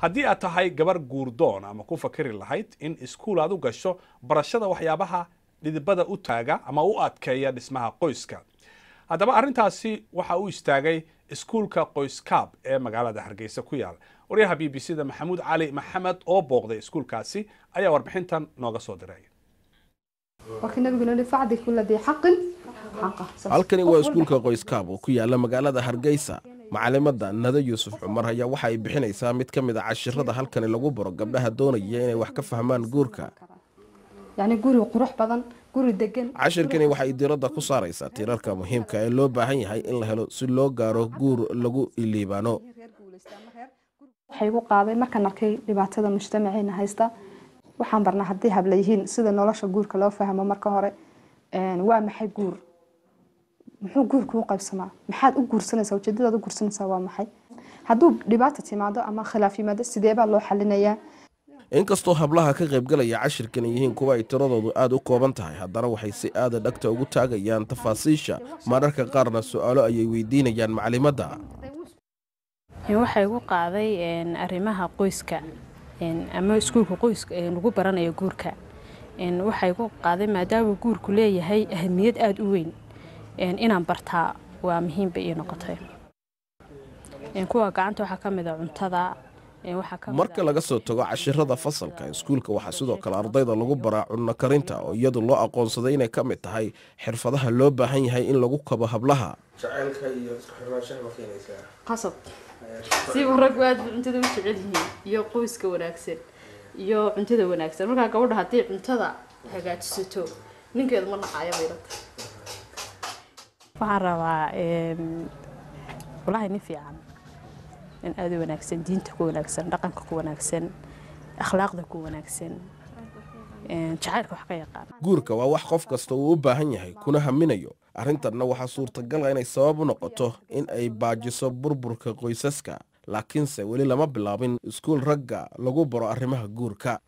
haddii aad tahay gabar guurdoon ama ku fakari lahayd in iskuul aad u gasho barashada waxyaabaha dhidibada u taaga ama u adkeeya dhismaha qoyska. haddaba arrintaasi waxa uu istaagay iskuulka qoyskaab ee magaalada Hargeysa ku yaal. Wariyaha BBC da Maxamuud Cali Maxamed oo booqday iskuulkaasi ayaa warbixintan nooga soo diray. halkani waa iskuulka qoyskaab oo ku yaala magaalada Hargeysa. macalimada Nada Yuusuf Cumar ayaa waxa ay bixinaysaa mid ka mid ah casharrada halkani lagu baro gabdhaha doonaya inay wax ka fahmaan guurka. يعني قولي قروح بدن قولي دقن cashirkani waxa ay diiradda ku saaraysaa tiirarka muhiimka ee loo baahan yahay in la helo si loo gaaro guur lagu iliibano. waxay ugu qaaday markaan arkay dhibaatada mujtamaceena haysta waxaan barnaa haddii hablayihiin sida nolosha guurka loo fahmo marka hore waa maxay guur muxuu guurku u qaybsamaa maxaad u guursanaysaa ujeedadaad u guursanaysaa waa maxay hadduu dhibaato timaado ama khilaaf yimaado sidee baa loo xalinayaa. inkastoo hablaha ka qayb galaya cashirkan yihiin kuwa ay tiradoodu aad u kooban tahay haddana waxay si aad dhagta ugu taagayaan tafaasiisha mararka qaarna su'aalo ayay weydiinayaan macalimadda. waxay ugu qaaday arrimaha qoyska ama iskuulka qoyska lagu baranayo guurka waxay ugu qaaday maadaama guurku leeyahay ahmiyad aad u weyn inaan bartaa waa muhiim bay noqotay. kuwa gacanta waxa ka mid ah cuntada marka laga soo tago cashirrada fasalka iskuulka waxa sidoo kale ardayda lagu baraa cunno karinta oo iyadu loo aqoonsaday inay ka mid tahay xirfadaha loo baahan yahay in lagu kabo hablaha. jacaylka iyo isku xirnaanshaha ma keenaysaa qasab si rag aad cuntada u jecel yihiin iyo qoyska wanaagsan iyo cuntada wanaagsan marka gabadha hadii cuntada hagaajisato ninkeedu ma naqayo bayrad waxaan rabaa wallahi ni fiican in aad wanaagsan diinta ku wanaagsan dhaqanka ku wanaagsan akhlaaqda ku wanaagsan jacaylka wax ka yaqaan. guurka waa wax qof kasta uu u baahan yahay kuna haminayo arrintanna waxa suurtagal ah inay sabab u noqoto in ay baajiso burburka qoysaska laakiinse weli lama bilaabin iskuul ragga lagu baro arrimaha guurka.